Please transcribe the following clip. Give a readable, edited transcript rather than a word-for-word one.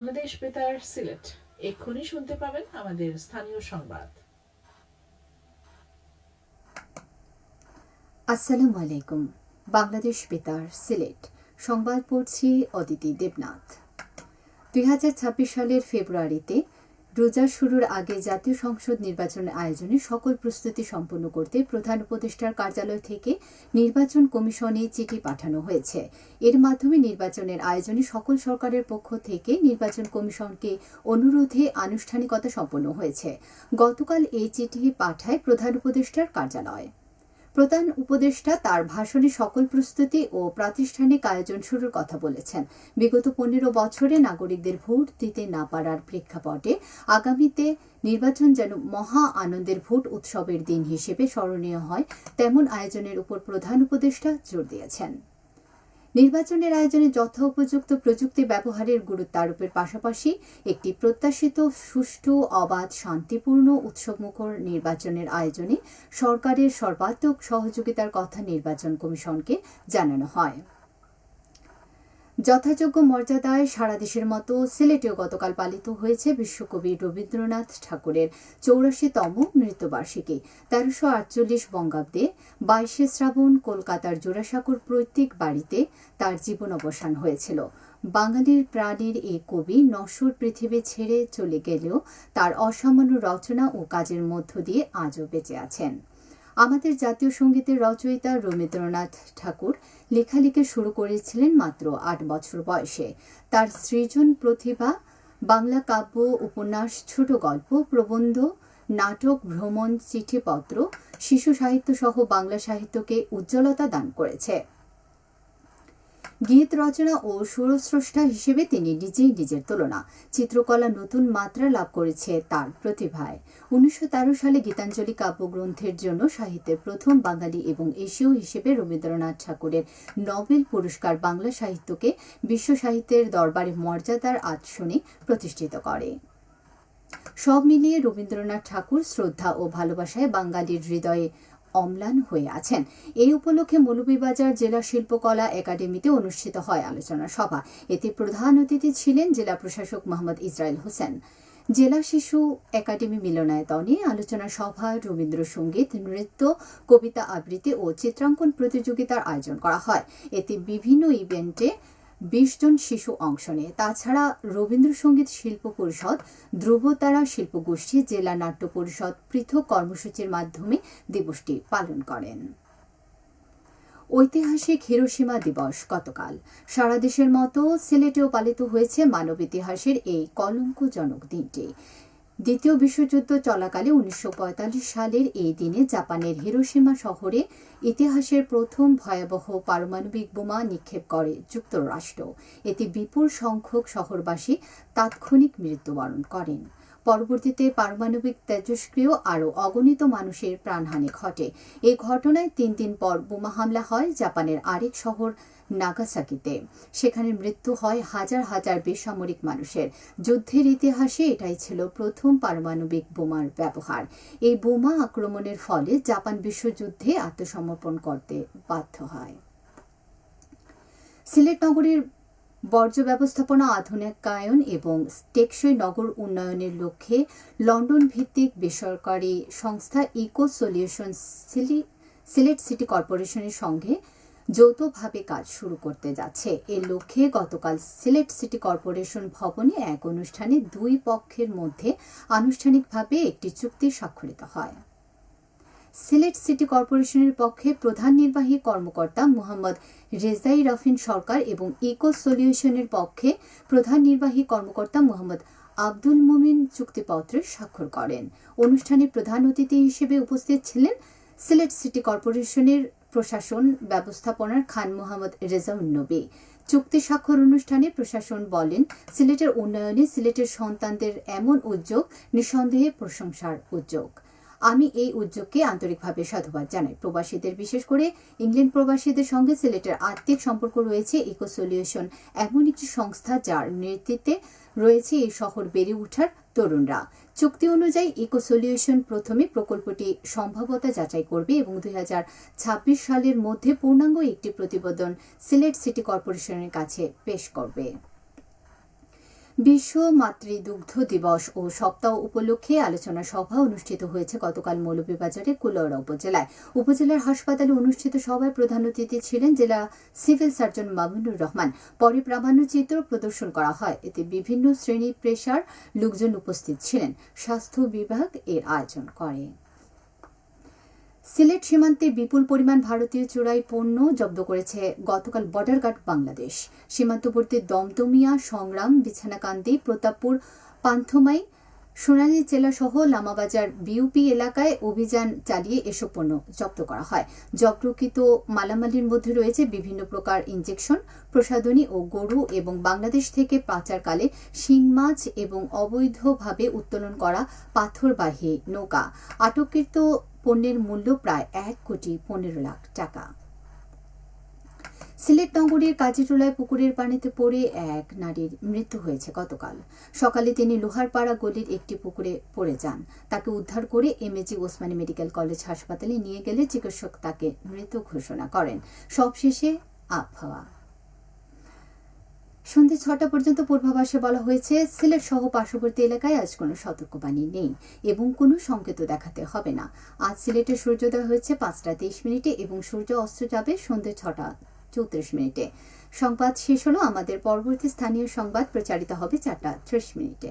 বাংলাদেশ বেতার সিলেট এক্ষুনি শুনতে পাবেন আমাদের স্থানীয় সংবাদ। আসসালামু আলাইকুম। বাংলাদেশ বেতার সিলেট সংবাদ পড়ছি অদিতি দেবনাথ। 2026 সালের ফেব্রুয়ারিতে রোজা শুরুর আগে জাতীয় সংসদ নির্বাচনের আয়োজনে সকল প্রস্তুতি সম্পন্ন করতে প্রধান উপদেষ্টার কার্যালয় থেকে নির্বাচন কমিশনে চিঠি পাঠানো হয়েছে। এর মাধ্যমে নির্বাচনের আয়োজনে সকল সরকারের পক্ষ থেকে নির্বাচন কমিশনকে অনুরোধে আনুষ্ঠানিকতা সম্পন্ন হয়েছে। গতকাল এই চিঠি পাঠায় প্রধান উপদেষ্টার কার্যালয়। প্রধান উপদেষ্টা তার ভাষণে সকল প্রস্তুতি ও প্রাতিষ্ঠানিক আয়োজন শুরুর কথা বলেছেন। বিগত 15 বছরে নাগরিকদের ভোট দিতে না পারার প্রেক্ষাপটে আগামীতে নির্বাচন যেন মহা আনন্দের ভোট উৎসবের দিন হিসেবে স্মরণীয় হয়, তেমন আয়োজনের উপর প্রধান উপদেষ্টা জোর দিয়েছেন। নির্বাচনের আয়োজনে যথোপযুক্ত প্রযুক্তি ব্যবহারের গুরুত্ব আরোপের পাশাপাশি একটি প্রত্যাশিত সুষ্ঠু, অবাধ, শান্তিপূর্ণ, উৎসবমুখর নির্বাচনের আয়োজনে সরকারের সর্বাত্মক সহযোগিতার কথা নির্বাচন কমিশনকে জানানো হয়। যথাযোগ্য মর্যাদায় সারা দেশের মতো সিলেটেও গতকাল পালিত হয়েছে বিশ্বকবি রবীন্দ্রনাথ ঠাকুরের 84তম মৃত্যুবার্ষিকী। 1348 বঙ্গাব্দে 22 শ্রাবণ কলকাতার জোড়াসাঁকোর পৈতৃক বাড়িতে তার জীবন অবসান হয়েছিল। বাঙালির প্রাণের এই কবি নশ্বর পৃথিবী ছেড়ে চলে গেলেও তার অসামান্য রচনা ও কাজের মধ্য দিয়ে আজও বেঁচে আছেন। আমাদের জাতীয় সঙ্গীতের রচয়িতা রবীন্দ্রনাথ ঠাকুর লেখালেখি শুরু করেছিলেন মাত্র 8 বছর বয়সে। তার সৃজন প্রতিভা বাংলা কাব্য, উপন্যাস, ছোট গল্প, প্রবন্ধ, নাটক, ভ্রমণ, চিঠিপত্র, শিশু সাহিত্য সহ বাংলা সাহিত্যকে উজ্জ্বলতা দান করেছে। গীত রচনা ও সুরস্রষ্টা হিসেবে তিনি নিজেই নিজের তুলনা। চিত্রকলা নতুন মাত্রা লাভ করেছে তার প্রতিভায়। 1913 সালে গীতাঞ্জলি কাব্যগ্রন্থের জন্য সাহিত্যের প্রথম বাঙালি এবং এশীয় হিসেবে রবীন্দ্রনাথ ঠাকুরের নোবেল পুরস্কার বাংলা সাহিত্যকে বিশ্ব সাহিত্যের দরবারে মর্যাদার আসনে প্রতিষ্ঠিত করে। সব মিলিয়ে রবীন্দ্রনাথ ঠাকুর শ্রদ্ধা ও ভালোবাসায় বাঙালির হৃদয়ে অম্লান হয়ে আছেন। এই উপলক্ষে মৌলভীবাজার জেলা শিল্পকলা একাডেমিতে অনুষ্ঠিত হয় আলোচনা সভা। এতে প্রধান অতিথি ছিলেন জেলা প্রশাসক মোহাম্মদ ইসরাইল হোসেন। জেলা শিশু একাডেমি মিলনায়তনে আলোচনা সভা, রবীন্দ্রসঙ্গীত, নৃত্য, কবিতা আবৃত্তি ও চিত্রাঙ্কন প্রতিযোগিতার আয়োজন করা হয়। এতে বিভিন্ন ইভেন্টে 20 জন শিশু অংশ নেয়। তাছাড়া রবীন্দ্রসঙ্গীত শিল্প পরিষদ, ধ্রুবতারা শিল্পগোষ্ঠী, জেলা নাট্য পরিষদ পৃথক কর্মসূচির মাধ্যমে দিবসটি পালন করেন। ঐতিহাসিক হিরোশিমা দিবস গতকাল সারা দেশের মতো সিলেটেও পালিত হয়েছে মানব ইতিহাসের এই কলঙ্কজনক দিনটি। দ্বিতীয় বিশ্বযুদ্ধ চলাকালে 1945 সালের এই দিনে জাপানের হিরোশিমা শহরে ইতিহাসের প্রথম ভয়াবহ পারমাণবিক বোমা নিক্ষেপ করে যুক্তরাষ্ট্র। এতে বিপুল সংখ্যক শহরবাসী তাৎক্ষণিক মৃত্যুবরণ করেন। পরবর্তীতে পারমাণবিক তেজস্ক্রিয় আরও অগণিত মানুষের প্রাণহানি ঘটে। এই ঘটনায় 3 দিন পর বোমা হামলা হয় জাপানের আরেক শহর নাগাসাকিতে। সেখানে মৃত্যু হয় হাজার হাজার বেসামরিক মানুষের। যুদ্ধের ইতিহাসে এটাই ছিল প্রথম পারমাণবিক বোমার ব্যবহার। এই বোমা আক্রমণের ফলে জাপান বিশ্বযুদ্ধে আত্মসমর্পণ করতে বাধ্য হয়। সিলেট নগরীর বর্জ্য ব্যবস্থাপনা আধুনিকায়ন এবং টেকসই নগর উন্নয়নের লক্ষ্যে লন্ডন ভিত্তিক বেসরকারি সংস্থা ইকো সলিউশন সিলেট সিটি কর্পোরেশনের সঙ্গে যৌথভাবে কাজ শুরু করতে যাচ্ছে। এর লক্ষ্যে গতকাল সিলেট সিটি কর্পোরেশন ভবনে এক অনুষ্ঠানে দুই পক্ষের মধ্যে আনুষ্ঠানিকভাবে একটি চুক্তি স্বাক্ষরিত হয়। সিলেট সিটি কর্পোরেশনের পক্ষে প্রধান নির্বাহী কর্মকর্তা মোহাম্মদ রেজাই রফিন সরকার এবং ইকো সলিউশনের পক্ষে প্রধান নির্বাহী কর্মকর্তা মোহাম্মদ আব্দুল মুমিন চুক্তিপত্রে স্বাক্ষর করেন। অনুষ্ঠানে প্রধান অতিথি হিসেবে উপস্থিত ছিলেন সিলেট সিটি কর্পোরেশনের প্রশাসন ব্যবস্থাপনার খান মোহাম্মদ রেজাউন নবী। চুক্তি স্বাক্ষর অনুষ্ঠানে প্রশাসন বলেন, সিলেটের উন্নয়নে সিলেটের সন্তানদের এমন উদ্যোগ নিঃসন্দেহে প্রশংসার উদ্যোগ। আমি এই উদ্যোগকে আন্তরিকভাবে সাধুবাদ জানাই। প্রবাসীদের, বিশেষ করে ইংল্যান্ড প্রবাসীদের সঙ্গে সিলেটের আত্মিক সম্পর্ক রয়েছে। ইকো সলিউশন এমন একটি সংস্থা যার নেতৃত্বে রয়েছে এই শহর বেড়ে ওঠার তরুণরা। চুক্তি অনুযায়ী ইকো সলিউশন প্রথমে প্রকল্পটি সম্ভাব্যতা যাচাই করবে এবং 2026 সালের মধ্যে পূর্ণাঙ্গ একটি প্রতিবেদন সিলেট সিটি কর্পোরেশনের কাছে পেশ করবে। বিশ্ব মাতৃদুগ্ধ দিবস ও সপ্তাহ উপলক্ষে আলোচনা সভা অনুষ্ঠিত হয়েছে গতকাল মৌলভীবাজারের কুলাউড়া উপজেলায়। উপজেলার হাসপাতালে অনুষ্ঠিত সভায় প্রধান অতিথি ছিলেন জেলা সিভিল সার্জন মামুনুর রহমান। পরে প্রামাণ্যচিত্র প্রদর্শন করা হয়। এতে বিভিন্ন শ্রেণী পেশার লোকজন উপস্থিত ছিলেন। স্বাস্থ্য বিভাগ এর আয়োজন করে। সিলেট সীমান্তে বিপুল পরিমাণ ভারতীয় চোরাই পণ্য জব্দ করেছে গতকাল বর্ডার গার্ড বাংলাদেশ। সীমান্তবর্তী দমদমিয়া, সংগ্রাম, বিছানাকান্দি, প্রতাপপুর, পান্থমাই, সোনালী জেলা সহ লামাবাজার বিউপি এলাকায় অভিযান চালিয়ে এসব পণ্য জব্দ করা হয়। জব্দকৃত মালামালির মধ্যে রয়েছে বিভিন্ন প্রকার ইনজেকশন, প্রসাধনী ও গরু এবং বাংলাদেশ থেকে পাচারকালে শিং মাছ এবং অবৈধভাবে উত্তোলন করা পাথরবাহী নৌকা। আটককৃত পণ্যের মূল্য প্রায় 1,15,00,000 টাকা। সিলেট নগরীর কাজীটোলায় পুকুরের পানিতে পড়ে এক নারীর মৃত্যু হয়েছে গতকাল সকালে। তিনি লোহারপাড়া গলির একটি পুকুরে পড়ে যান। তাকে উদ্ধার করে এমএজি ওসমানী মেডিকেল কলেজ হাসপাতালে নিয়ে গেলে চিকিৎসক তাকে মৃত ঘোষণা করেন। সবশেষে আবহাওয়া। সন্ধ্যে 6টা পর্যন্ত পূর্বাভাসে বলা হয়েছে, সিলেট সহ পার্শ্ববর্তী এলাকায় আজ কোনো সতর্কবাণী নেই এবং কোনো সংকেত দেখাতে হবে না। আজ সিলেটে সূর্যোদয় হয়েছে 5টা 23 মিনিটে এবং সূর্য অস্ত যাবে সন্ধ্যে 6টা 34 মিনিটে। সংবাদ শেষ হলো। আমাদের পরবর্তী স্থানীয় সংবাদ প্রচারিত হবে 4টা 30 মিনিটে।